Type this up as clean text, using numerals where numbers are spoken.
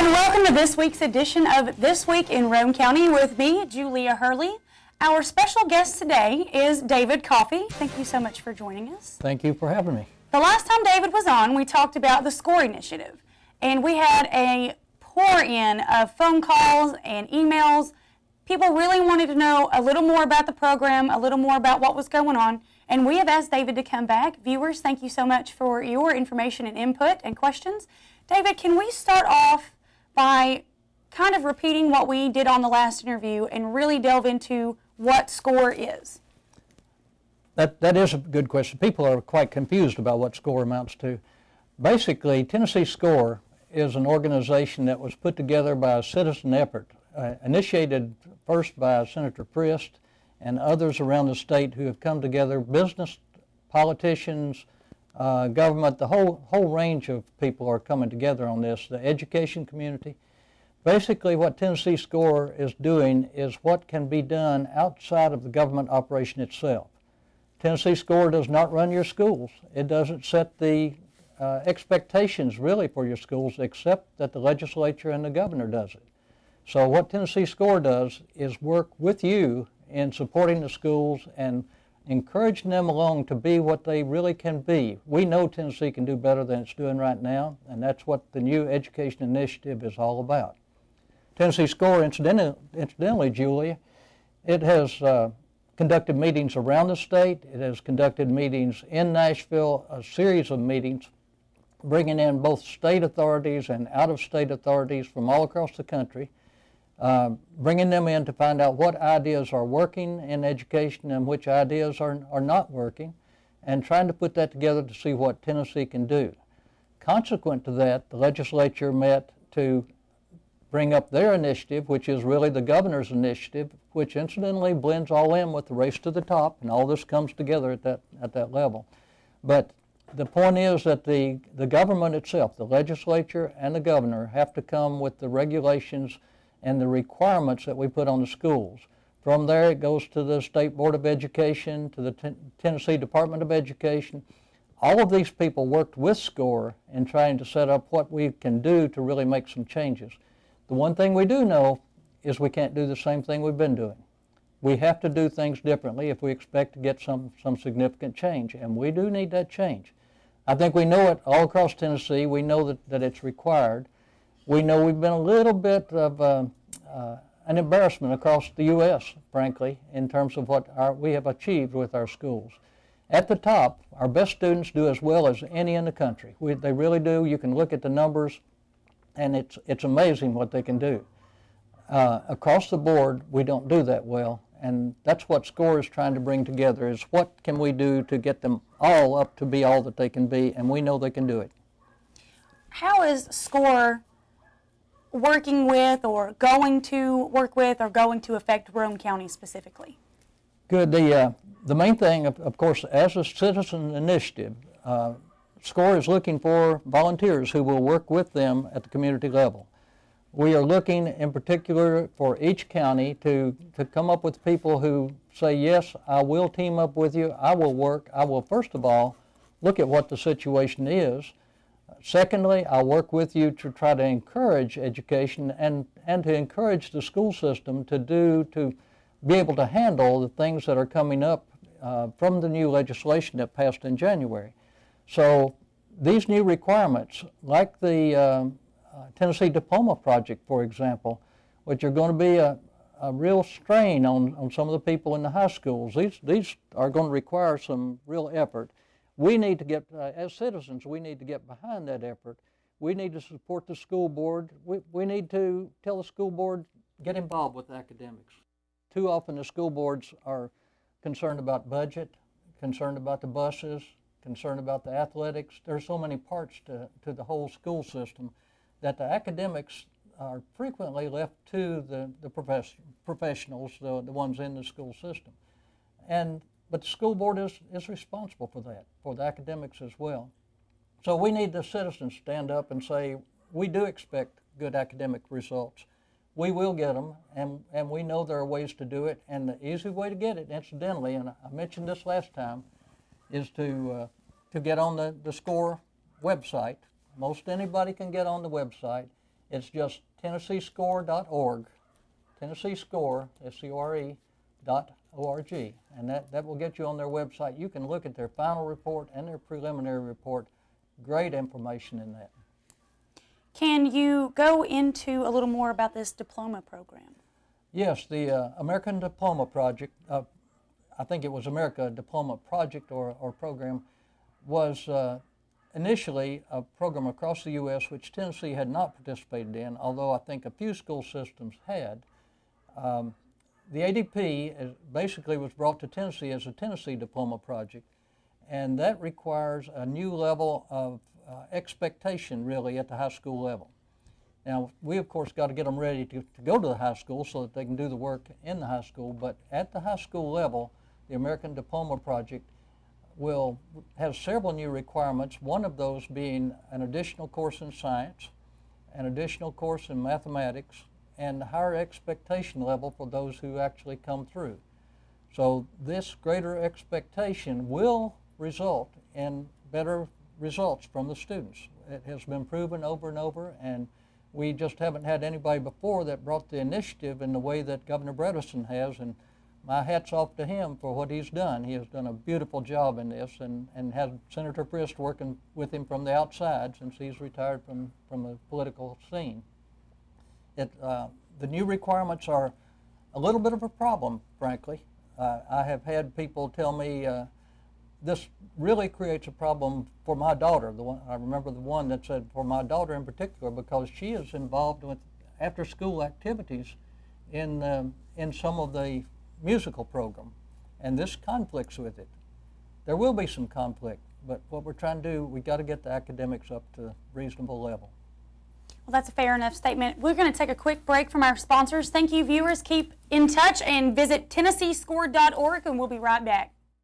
And welcome to this week's edition of This Week in Roane County with me, Julia Hurley. Our special guest today is David Coffey. Thank you so much for joining us. Thank you for having me. The last time David was on, we talked about the SCORE initiative, and we had a pour-in of phone calls and emails. People really wanted to know a little more about the program, a little more about what was going on, and we have asked David to come back. Viewers, thank you so much for your information and input and questions. David, can we start off by kind of repeating what we did on the last interview and really delve into what SCORE is? That is a good question. People are quite confused about what SCORE amounts to. Basically, Tennessee SCORE is an organization that was put together by a citizen effort, initiated first by Senator Frist and others around the state who have come together, business, politicians, government, the whole range of people are coming together on this, the education community. Basically, what Tennessee SCORE is doing is what can be done outside of the government operation itself. Tennessee SCORE does not run your schools. It doesn't set the expectations really for your schools, except that the legislature and the governor does it. So what Tennessee SCORE does is work with you in supporting the schools and encouraging them along to be what they really can be. We know Tennessee can do better than it's doing right now, and that's what the new education initiative is all about. Tennessee SCORE, incidentally, Julia, it has conducted meetings around the state. It has conducted meetings in Nashville, a series of meetings, bringing in both state authorities and out-of-state authorities from all across the country, bringing them in to find out what ideas are working in education and which ideas are not working, and trying to put that together to see what Tennessee can do. Consequent to that, the legislature met to bring up their initiative, which is really the governor's initiative, which incidentally blends all in with the race to the top, and all this comes together at that level. But the point is that the government itself, the legislature and the governor, have to come with the regulations and the requirements that we put on the schools. From there it goes to the State Board of Education, to the Tennessee Department of Education. All of these people worked with SCORE in trying to set up what we can do to really make some changes. The one thing we do know is we can't do the same thing we've been doing. We have to do things differently if we expect to get some significant change, and we do need that change. I think we know it all across Tennessee. We know that it's required. We know we've been a little bit of an embarrassment across the U.S., frankly, in terms of what we have achieved with our schools. At the top, our best students do as well as any in the country. They really do. You can look at the numbers, and it's amazing what they can do. Across the board, we don't do that well, and that's what SCORE is trying to bring together, is what can we do to get them all up to be all that they can be, and we know they can do it. How is SCORE working with, or going to work with, or going to affect Roane County specifically? Good. The main thing, of course, as a citizen initiative, SCORE is looking for volunteers who will work with them at the community level. We are looking in particular for each county to come up with people who say, yes, I will team up with you, I will work, I will first of all look at what the situation is. Secondly, I'll work with you to try to encourage education and to encourage the school system to be able to handle the things that are coming up from the new legislation that passed in January. So these new requirements, like the Tennessee Diploma project, for example, which are going to be a real strain on some of the people in the high schools. These are going to require some real effort. We need to get, as citizens, we need to get behind that effort. We need to support the school board. We need to tell the school board, get involved with academics. Too often the school boards are concerned about budget, concerned about the buses, concerned about the athletics. There's so many parts to the whole school system that the academics are frequently left to the professionals, the ones in the school system. But the school board is responsible for that, for the academics as well. So we need the citizens to stand up and say, we do expect good academic results. We will get them, and we know there are ways to do it. And the easy way to get it, incidentally, and I mentioned this last time, is to get on the SCORE website. Most anybody can get on the website. It's just TennesseeScore.org, TennesseeScore, SCORE.org, and that will get you on their website. You can look at their final report and their preliminary report. Great information in that. Can you go into a little more about this diploma program? Yes, the American Diploma Project, I think it was America Diploma Project or program, was initially a program across the U.S. which Tennessee had not participated in, although I think a few school systems had. The ADP basically was brought to Tennessee as a Tennessee Diploma Project, and that requires a new level of expectation, really, at the high school level. Now, we, of course, got to get them ready to go to the high school so that they can do the work in the high school, but at the high school level, the American Diploma Project has several new requirements, one of those being an additional course in science, an additional course in mathematics, and higher expectation level for those who actually come through. So this greater expectation will result in better results from the students. It has been proven over and over, and we just haven't had anybody before that brought the initiative in the way that Governor Bredesen has, and my hat's off to him for what he's done. He has done a beautiful job in this, and has Senator Prist working with him from the outside since he's retired from the political scene. The new requirements are a little bit of a problem, frankly. I have had people tell me this really creates a problem for my daughter. I remember the one that said for my daughter in particular, because she is involved with after-school activities in some of the musical program, and this conflicts with it. There will be some conflict, but what we're trying to do, we got to get the academics up to a reasonable level. Well, that's a fair enough statement. We're going to take a quick break from our sponsors. Thank you, viewers. Keep in touch and visit TennesseeScore.org, and we'll be right back.